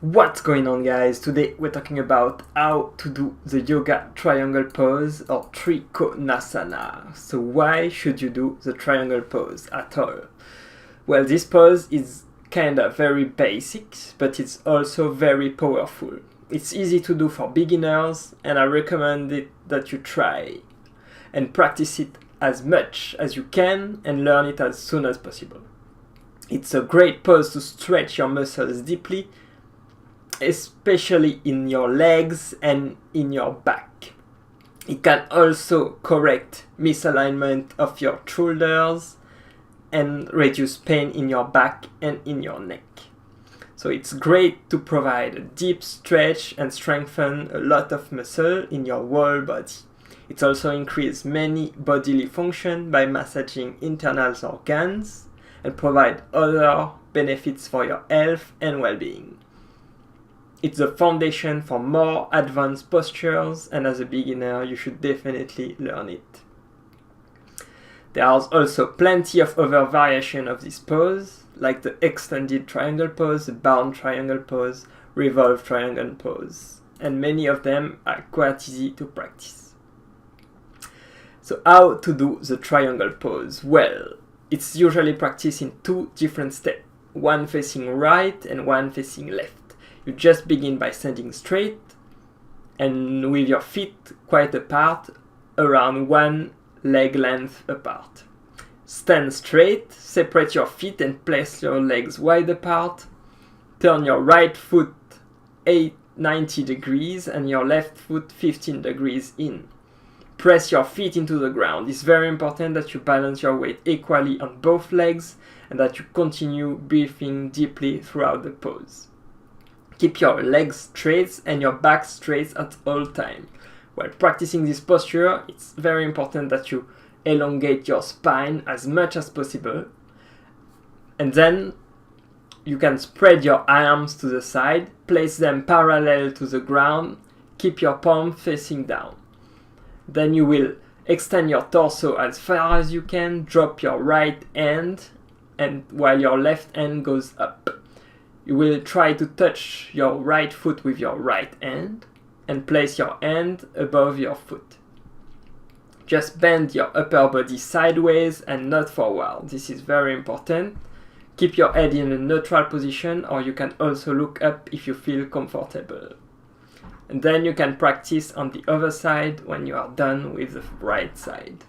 What's going on, guys? Today we're talking about how to do the yoga triangle pose or Trikonasana. So why should you do the triangle pose at all? Well, this pose is kind of very basic, but it's also very powerful. It's easy to do for beginners, and I recommend that you try and practice it as much as you can and learn it as soon as possible. It's a great pose to stretch your muscles deeply, especially in your legs and in your back. It can also correct misalignment of your shoulders and reduce pain in your back and in your neck. So it's great to provide a deep stretch and strengthen a lot of muscle in your whole body. It also increases many bodily functions by massaging internal organs and provide other benefits for your health and well-being. It's the foundation for more advanced postures, and as a beginner you should definitely learn it. There are also plenty of other variations of this pose, like the extended triangle pose, the bound triangle pose, revolved triangle pose, and many of them are quite easy to practice. So how to do the triangle pose? Well, it's usually practiced in two different steps, one facing right and one facing left. You just begin by standing straight and with your feet quite apart, around one leg length apart. Stand straight, separate your feet and place your legs wide apart. Turn your right foot 90 degrees and your left foot 15 degrees in. Press your feet into the ground. It's very important that you balance your weight equally on both legs and that you continue breathing deeply throughout the pose. Keep your legs straight and your back straight at all times. While practicing this posture, it's very important that you elongate your spine as much as possible. And then you can spread your arms to the side, place them parallel to the ground, keep your palm facing down. Then you will extend your torso as far as you can, drop your right hand, and while your left hand goes up. You will try to touch your right foot with your right hand and place your hand above your foot. Just bend your upper body sideways and not forward. This is very important. Keep your head in a neutral position, or you can also look up if you feel comfortable. And then you can practice on the other side when you are done with the right side.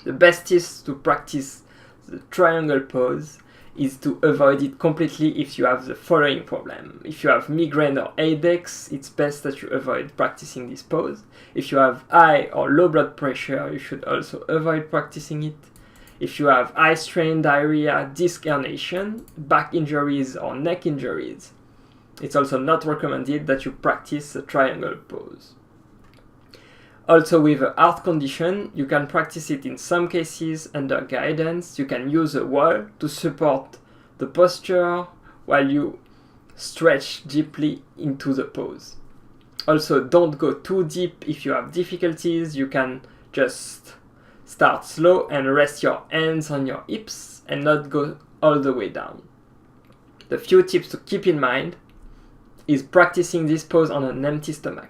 The best is to practice the triangle pose is to avoid it completely if you have the following problem. If you have migraine or headaches, it's best that you avoid practicing this pose. If you have high or low blood pressure, you should also avoid practicing it. If you have eye strain, diarrhea, disc herniation, back injuries or neck injuries, it's also not recommended that you practice the triangle pose. Also, with a heart condition, you can practice it in some cases under guidance. You can use a wall to support the posture while you stretch deeply into the pose. Also, don't go too deep. If you have difficulties, you can just start slow and rest your hands on your hips and not go all the way down. The few tips to keep in mind is practicing this pose on an empty stomach.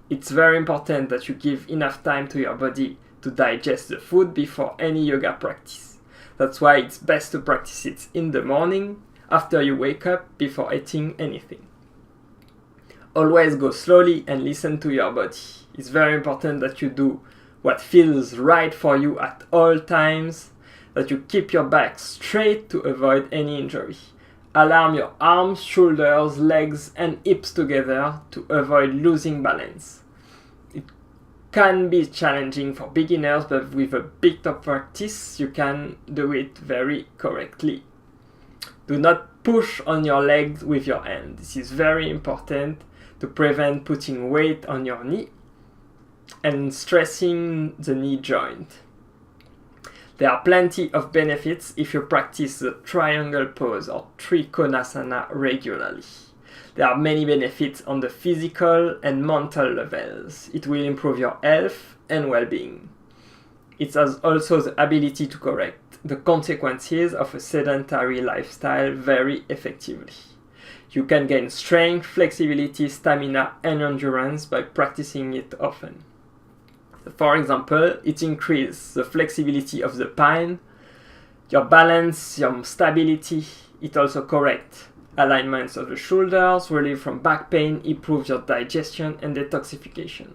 It's very important that you give enough time to your body to digest the food before any yoga practice. That's why it's best to practice it in the morning, after you wake up, before eating anything. Always go slowly and listen to your body. It's very important that you do what feels right for you at all times, that you keep your back straight to avoid any injury. Align your arms, shoulders, legs and hips together to avoid losing balance. It can be challenging for beginners, but with a bit of practice you can do it very correctly. Do not push on your legs with your hand. This is very important to prevent putting weight on your knee and stressing the knee joint. There are plenty of benefits if you practice the triangle pose or Trikonasana regularly. There are many benefits on the physical and mental levels. It will improve your health and well-being. It has also the ability to correct the consequences of a sedentary lifestyle very effectively. You can gain strength, flexibility, stamina, and endurance by practicing it often. For example, it increases the flexibility of the spine, your balance, your stability. It also corrects alignments of the shoulders, relief from back pain, improves your digestion and detoxification.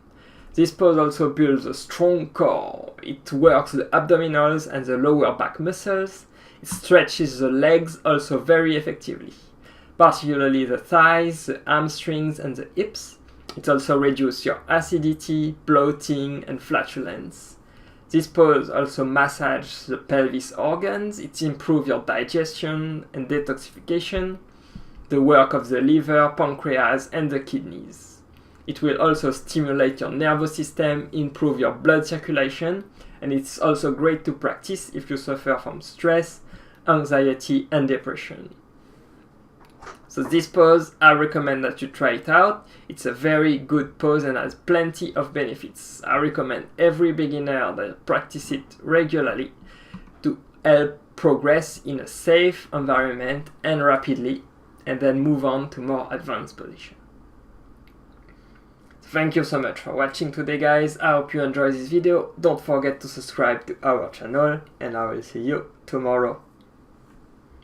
This pose also builds a strong core. It works the abdominals and the lower back muscles. It stretches the legs also very effectively, particularly the thighs, the hamstrings and the hips. It also reduces your acidity, bloating and flatulence. This pose also massages the pelvis organs. It improves your digestion and detoxification, the work of the liver, pancreas and the kidneys. It will also stimulate your nervous system, improve your blood circulation, and it's also great to practice if you suffer from stress, anxiety and depression. So this pose, I recommend that you try it out. It's a very good pose and has plenty of benefits. I recommend every beginner that practice it regularly to help progress in a safe environment and rapidly, and then move on to more advanced position. Thank you so much for watching today, guys. I hope you enjoyed this video. Don't forget to subscribe to our channel, and I will see you tomorrow.